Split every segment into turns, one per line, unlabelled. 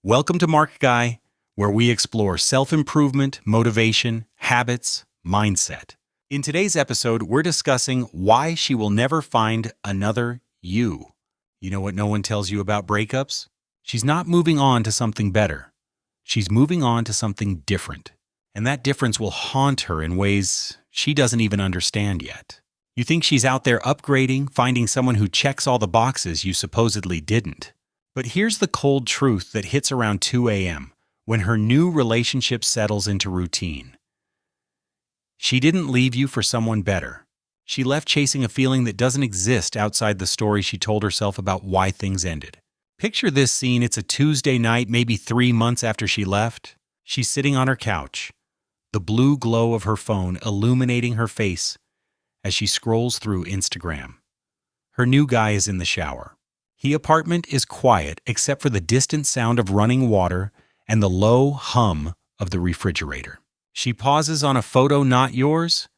Welcome to MarkGuy, where we explore self-improvement, motivation, habits, mindset. In today's episode, we're discussing why she will never find another you. You know what no one tells you about breakups? She's not moving on to something better. She's moving on to something different. And that difference will haunt her in ways she doesn't even understand yet. You think she's out there upgrading, finding someone who checks all the boxes you supposedly didn't. But here's the cold truth that hits around 2 a.m. when her new relationship settles into routine. She didn't leave you for someone better. She left chasing a feeling that doesn't exist outside the story she told herself about why things ended. Picture this scene. It's a Tuesday night, maybe 3 months after she left. She's sitting on her couch, the blue glow of her phone illuminating her face as she scrolls through Instagram. Her new guy is in the shower. The apartment is quiet except for the distant sound of running water and the low hum of the refrigerator. She pauses on a photo not yours,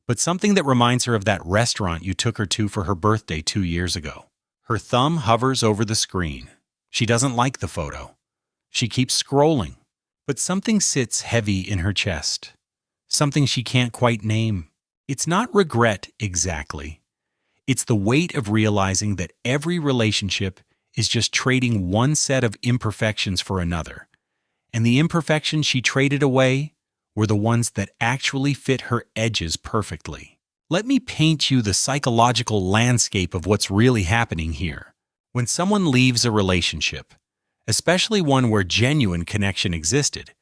but something that reminds her of that restaurant you took her to for her birthday 2 years ago. Her thumb hovers over the screen. She doesn't like the photo. She keeps scrolling, but something sits heavy in her chest. Something she can't quite name. It's not regret exactly. It's the weight of realizing that every relationship is just trading one set of imperfections for another. And the imperfections she traded away were the ones that actually fit her edges perfectly. Let me paint you the psychological landscape of what's really happening here. When someone leaves a relationship, especially one where genuine connection existed,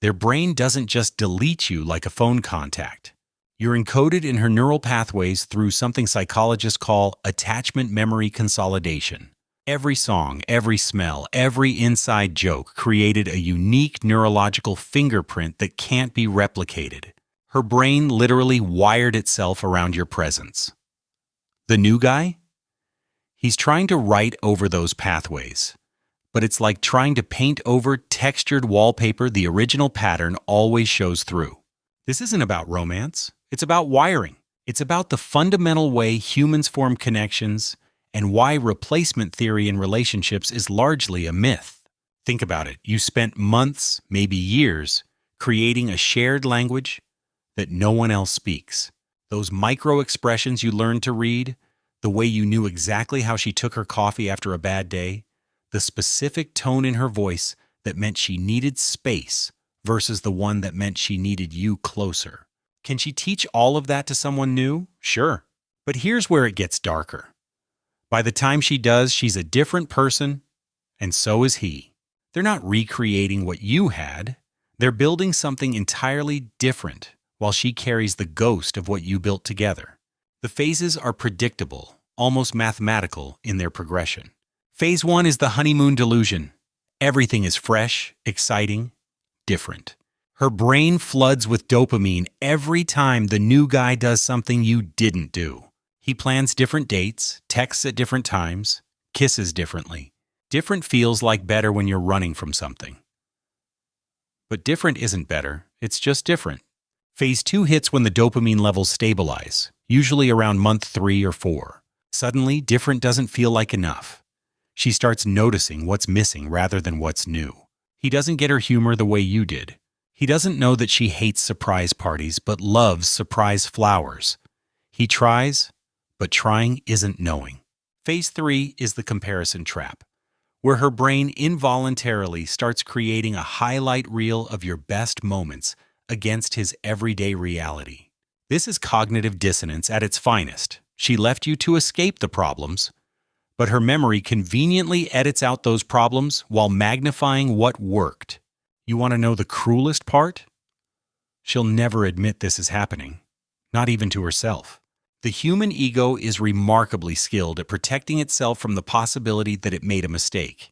their brain doesn't just delete you like a phone contact. You're encoded in her neural pathways through something psychologists call attachment memory consolidation. Every song, every smell, every inside joke created a unique neurological fingerprint that can't be replicated. Her brain literally wired itself around your presence. The new guy? He's trying to write over those pathways, but it's like trying to paint over textured wallpaper. The original pattern always shows through. This isn't about romance. It's about wiring. It's about the fundamental way humans form connections and why replacement theory in relationships is largely a myth. Think about it. You spent months, maybe years, creating a shared language that no one else speaks. Those micro expressions you learned to read, the way you knew exactly how she took her coffee after a bad day, the specific tone in her voice that meant she needed space versus the one that meant she needed you closer. Can she teach all of that to someone new? Sure. But here's where it gets darker. By the time she does, she's a different person, and so is he. They're not recreating what you had. They're building something entirely different while she carries the ghost of what you built together. The phases are predictable, almost mathematical in their progression. Phase 1 is the honeymoon delusion. Everything is fresh, exciting, different. Her brain floods with dopamine every time the new guy does something you didn't do. He plans different dates, texts at different times, kisses differently. Different feels like better when you're running from something. But different isn't better, it's just different. Phase 2 hits when the dopamine levels stabilize, usually around month 3 or 4. Suddenly, different doesn't feel like enough. She starts noticing what's missing rather than what's new. He doesn't get her humor the way you did. He doesn't know that she hates surprise parties but loves surprise flowers. He tries, but trying isn't knowing. Phase 3 is the comparison trap, where her brain involuntarily starts creating a highlight reel of your best moments against his everyday reality. This is cognitive dissonance at its finest. She left you to escape the problems, but her memory conveniently edits out those problems while magnifying what worked. You want to know the cruelest part? She'll never admit this is happening, not even to herself. The human ego is remarkably skilled at protecting itself from the possibility that it made a mistake.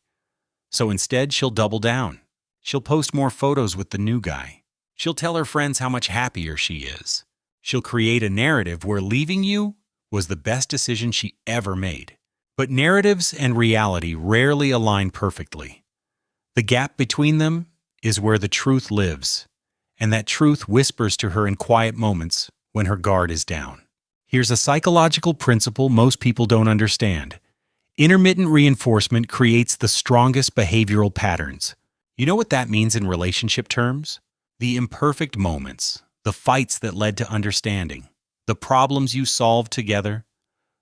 So instead, she'll double down. She'll post more photos with the new guy. She'll tell her friends how much happier she is. She'll create a narrative where leaving you was the best decision she ever made. But narratives and reality rarely align perfectly. The gap between them is where the truth lives, and that truth whispers to her in quiet moments when her guard is down. Here's a psychological principle most people don't understand. Intermittent reinforcement creates the strongest behavioral patterns. You know what that means in relationship terms? The imperfect moments, the fights that led to understanding, the problems you solved together,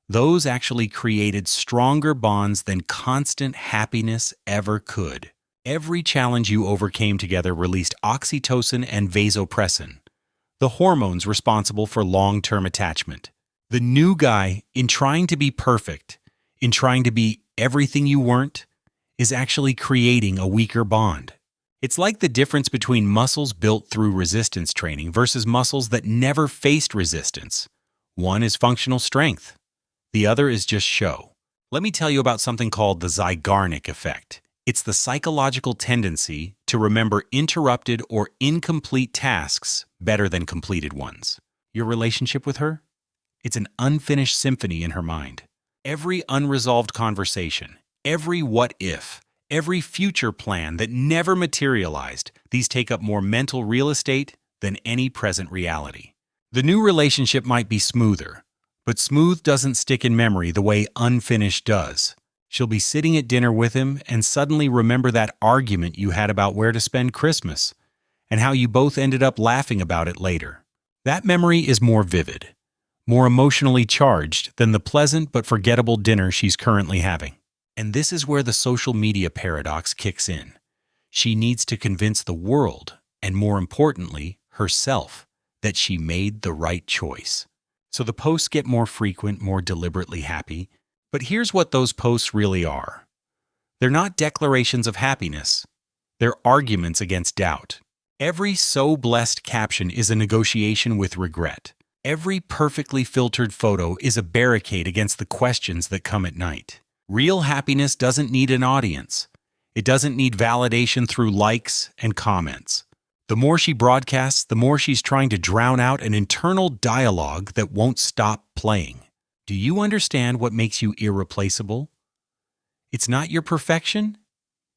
those actually created stronger bonds than constant happiness ever could. Every challenge you overcame together released oxytocin and vasopressin, the hormones responsible for long-term attachment. The new guy, in trying to be perfect, in trying to be everything you weren't, is actually creating a weaker bond. It's like the difference between muscles built through resistance training versus muscles that never faced resistance. One is functional strength. The other is just show. Let me tell you about something called the Zeigarnik effect. It's the psychological tendency to remember interrupted or incomplete tasks better than completed ones. Your relationship with her? It's an unfinished symphony in her mind. Every unresolved conversation, every what if, every future plan that never materialized, these take up more mental real estate than any present reality. The new relationship might be smoother, but smooth doesn't stick in memory the way unfinished does. She'll be sitting at dinner with him and suddenly remember that argument you had about where to spend Christmas and how you both ended up laughing about it later. That memory is more vivid, more emotionally charged than the pleasant but forgettable dinner she's currently having. And this is where the social media paradox kicks in. She needs to convince the world, and more importantly, herself, that she made the right choice. So the posts get more frequent, more deliberately happy. But here's what those posts really are. They're not declarations of happiness. They're arguments against doubt. Every so blessed caption is a negotiation with regret. Every perfectly filtered photo is a barricade against the questions that come at night. Real happiness doesn't need an audience. It doesn't need validation through likes and comments. The more she broadcasts, the more she's trying to drown out an internal dialogue that won't stop playing. Do you understand what makes you irreplaceable? It's not your perfection.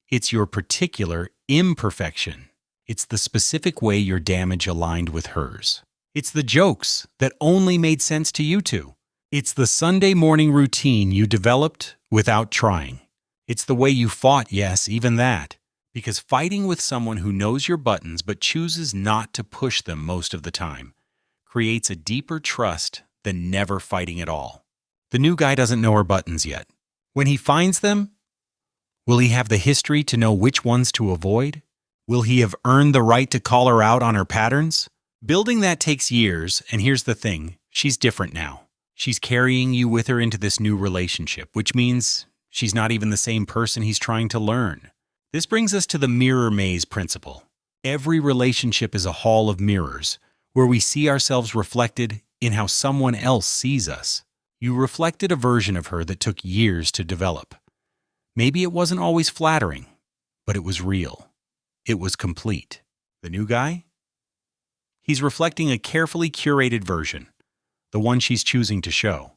It's your particular imperfection. It's the specific way your damage aligned with hers. It's the jokes that only made sense to you two. It's the Sunday morning routine you developed without trying. It's the way you fought, yes, even that. Because fighting with someone who knows your buttons but chooses not to push them most of the time creates a deeper trust than never fighting at all. The new guy doesn't know her buttons yet. When he finds them, will he have the history to know which ones to avoid? Will he have earned the right to call her out on her patterns? Building that takes years, and here's the thing, she's different now. She's carrying you with her into this new relationship, which means she's not even the same person he's trying to learn. This brings us to the mirror maze principle. Every relationship is a hall of mirrors, where we see ourselves reflected in how someone else sees us. You reflected a version of her that took years to develop. Maybe it wasn't always flattering, but it was real. It was complete. The new guy? He's reflecting a carefully curated version, the one she's choosing to show.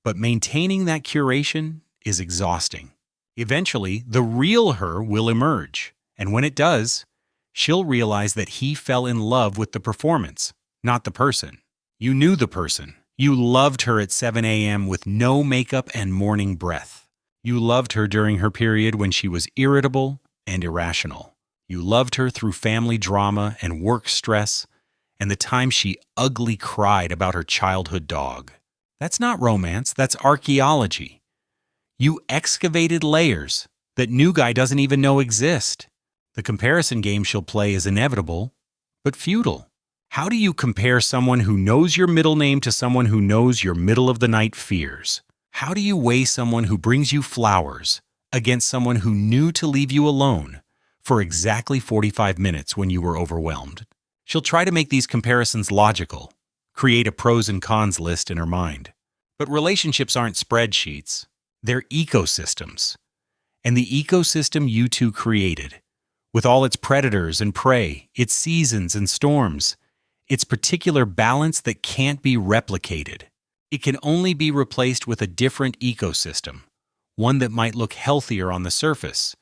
But maintaining that curation is exhausting. Eventually, the real her will emerge, and when it does, she'll realize that he fell in love with the performance, not the person. You knew the person. You loved her at 7 a.m. with no makeup and morning breath. You loved her during her period when she was irritable and irrational. You loved her through family drama and work stress, and the time she ugly cried about her childhood dog. That's not romance, that's archaeology. You excavated layers that new guy doesn't even know exist. The comparison game she'll play is inevitable, but futile. How do you compare someone who knows your middle name to someone who knows your middle-of-the-night fears? How do you weigh someone who brings you flowers against someone who knew to leave you alone for exactly 45 minutes when you were overwhelmed? She'll try to make these comparisons logical, create a pros and cons list in her mind. But relationships aren't spreadsheets. They're ecosystems. And the ecosystem you two created, with all its predators and prey, its seasons and storms, its particular balance that can't be replicated. It can only be replaced with a different ecosystem, one that might look healthier on the surface,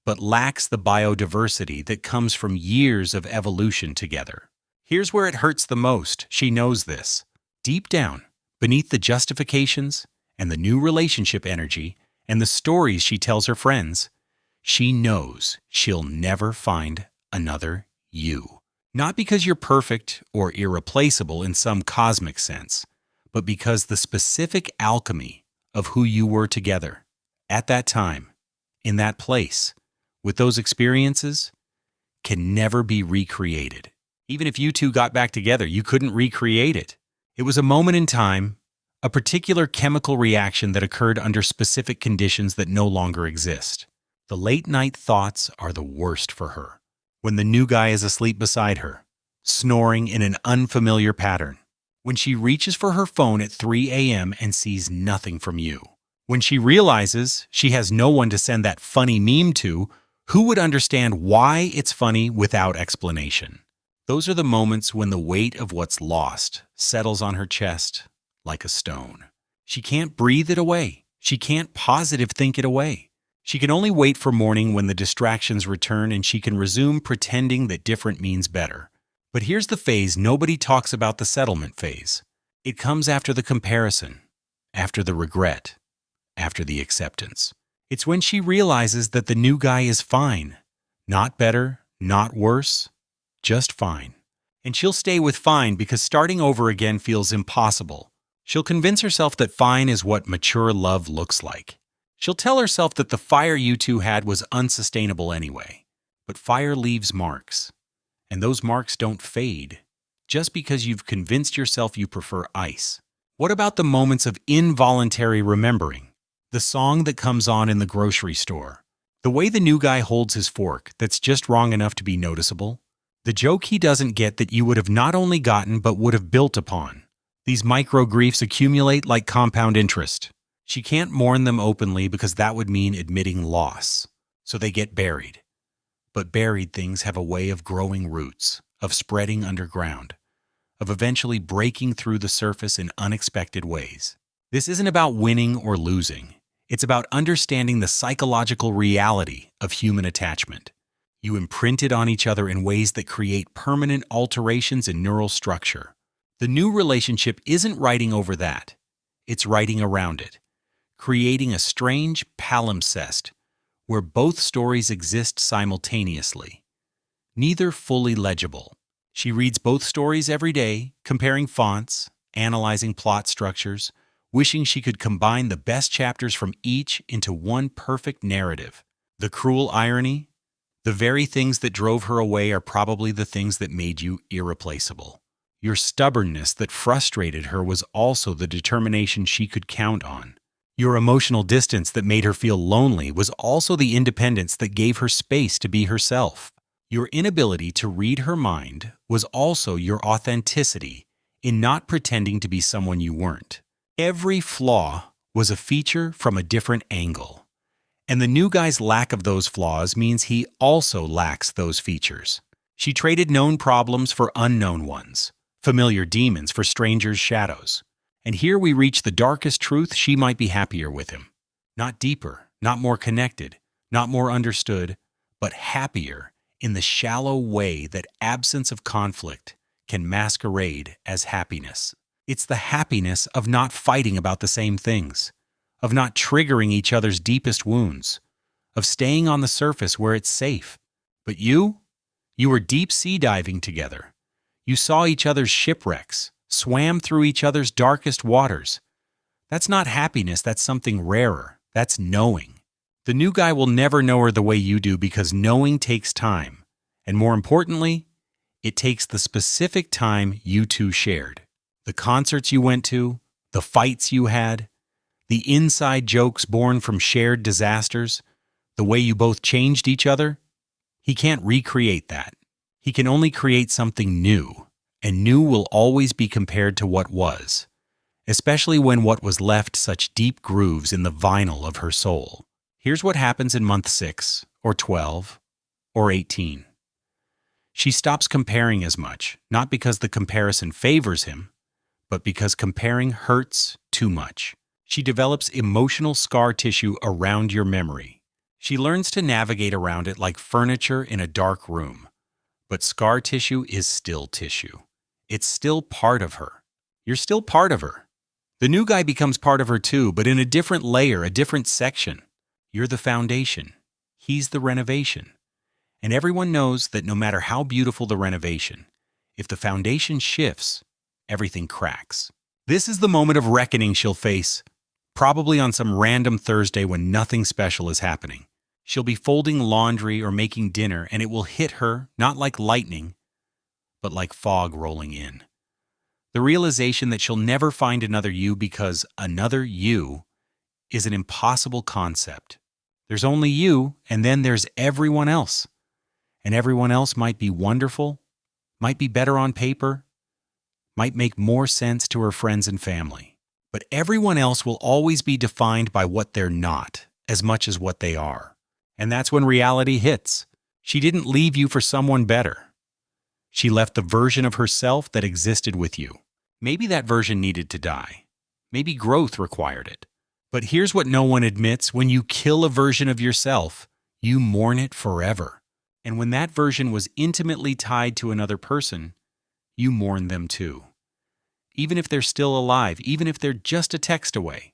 but lacks the biodiversity that comes from years of evolution together. Here's where it hurts the most. She knows this. Deep down, beneath the justifications and the new relationship energy and the stories she tells her friends, She knows she'll never find another you. Not because you're perfect or irreplaceable in some cosmic sense, but because the specific alchemy of who you were together, at that time, in that place, with those experiences, can never be recreated. Even if you two got back together, you couldn't recreate it. It was a moment in time, a particular chemical reaction that occurred under specific conditions that no longer exist. The late-night thoughts are the worst for her. When the new guy is asleep beside her, snoring in an unfamiliar pattern. When she reaches for her phone at 3 a.m. and sees nothing from you. When she realizes she has no one to send that funny meme to, who would understand why it's funny without explanation? Those are the moments when the weight of what's lost settles on her chest like a stone. She can't breathe it away. She can't positive think it away. She can only wait for morning when the distractions return and she can resume pretending that different means better. But here's the phase nobody talks about, the settlement phase. It comes after the comparison, after the regret, after the acceptance. It's when she realizes that the new guy is fine. Not better, not worse, just fine. And she'll stay with fine because starting over again feels impossible. She'll convince herself that fine is what mature love looks like. She'll tell herself that the fire you two had was unsustainable anyway. But fire leaves marks. And those marks don't fade just because you've convinced yourself you prefer ice. What about the moments of involuntary remembering? The song that comes on in the grocery store. The way the new guy holds his fork that's just wrong enough to be noticeable. The joke he doesn't get that you would have not only gotten but would have built upon. These micro-griefs accumulate like compound interest. She can't mourn them openly because that would mean admitting loss. So they get buried. But buried things have a way of growing roots, of spreading underground, of eventually breaking through the surface in unexpected ways. This isn't about winning or losing. It's about understanding the psychological reality of human attachment. You imprinted on each other in ways that create permanent alterations in neural structure. The new relationship isn't writing over that. It's writing around it, creating a strange palimpsest where both stories exist simultaneously, neither fully legible. She reads both stories every day, comparing fonts, analyzing plot structures, wishing she could combine the best chapters from each into one perfect narrative. The cruel irony? The very things that drove her away are probably the things that made you irreplaceable. Your stubbornness that frustrated her was also the determination she could count on. Your emotional distance that made her feel lonely was also the independence that gave her space to be herself. Your inability to read her mind was also your authenticity in not pretending to be someone you weren't. Every flaw was a feature from a different angle. And the new guy's lack of those flaws means he also lacks those features. She traded known problems for unknown ones, familiar demons for strangers' shadows. And here we reach the darkest truth: she might be happier with him. Not deeper, not more connected, not more understood, but happier in the shallow way that absence of conflict can masquerade as happiness. It's the happiness of not fighting about the same things, of not triggering each other's deepest wounds, of staying on the surface where it's safe. But you were deep sea diving together. You saw each other's shipwrecks, swam through each other's darkest waters. That's not happiness, that's something rarer. That's knowing. The new guy will never know her the way you do because knowing takes time. And more importantly, it takes the specific time you two shared. The concerts you went to, the fights you had, the inside jokes born from shared disasters, the way you both changed each other. He can't recreate that. He can only create something new, and new will always be compared to what was, especially when what was left such deep grooves in the vinyl of her soul. Here's what happens in month 6, or 12, or 18. She stops comparing as much, not because the comparison favors him, but because comparing hurts too much. She develops emotional scar tissue around your memory. She learns to navigate around it like furniture in a dark room. But scar tissue is still tissue. It's still part of her. You're still part of her. The new guy becomes part of her too, but in a different layer, a different section. You're the foundation. He's the renovation. And everyone knows that no matter how beautiful the renovation, if the foundation shifts, everything cracks. This is the moment of reckoning she'll face, probably on some random Thursday when nothing special is happening. She'll be folding laundry or making dinner, and it will hit her, not like lightning, but like fog rolling in. The realization that she'll never find another you because another you is an impossible concept. There's only you, and then there's everyone else. And everyone else might be wonderful, might be better on paper, might make more sense to her friends and family. But everyone else will always be defined by what they're not, as much as what they are. And that's when reality hits. She didn't leave you for someone better. She left the version of herself that existed with you. Maybe that version needed to die. Maybe growth required it. But here's what no one admits: when you kill a version of yourself, you mourn it forever. And when that version was intimately tied to another person, you mourn them too. Even if they're still alive, even if they're just a text away.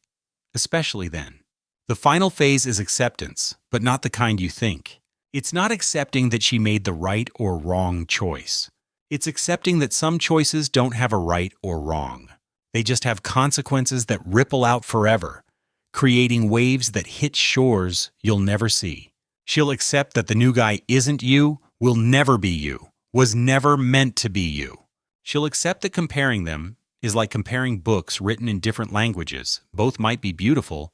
Especially then. The final phase is acceptance, but not the kind you think. It's not accepting that she made the right or wrong choice. It's accepting that some choices don't have a right or wrong. They just have consequences that ripple out forever, creating waves that hit shores you'll never see. She'll accept that the new guy isn't you, will never be you, was never meant to be you. She'll accept that comparing them is like comparing books written in different languages. Both might be beautiful,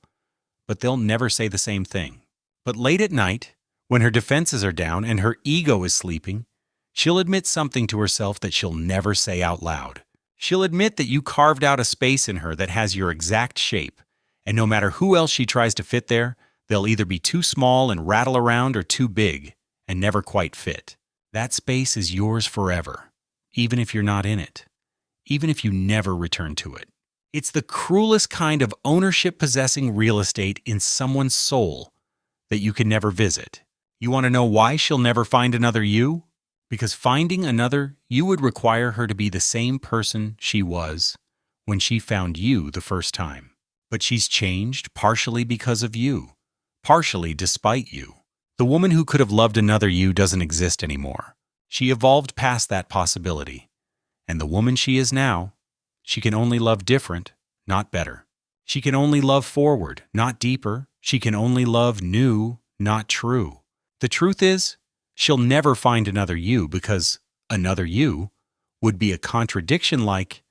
but they'll never say the same thing. But late at night, when her defenses are down and her ego is sleeping, she'll admit something to herself that she'll never say out loud. She'll admit that you carved out a space in her that has your exact shape, and no matter who else she tries to fit there, they'll either be too small and rattle around or too big and never quite fit. That space is yours forever, even if you're not in it, even if you never return to it. It's the cruelest kind of ownership-possessing real estate in someone's soul that you can never visit. You want to know why she'll never find another you? Because finding another you would require her to be the same person she was when she found you the first time. But she's changed partially because of you, partially despite you. The woman who could have loved another you doesn't exist anymore. She evolved past that possibility. And the woman she is now, she can only love different, not better. She can only love forward, not deeper. She can only love new, not true. The truth is, she'll never find another you because another you would be a contradiction like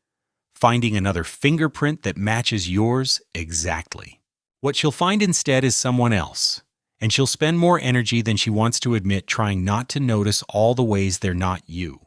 finding another fingerprint that matches yours exactly. What she'll find instead is someone else, and she'll spend more energy than she wants to admit trying not to notice all the ways they're not you.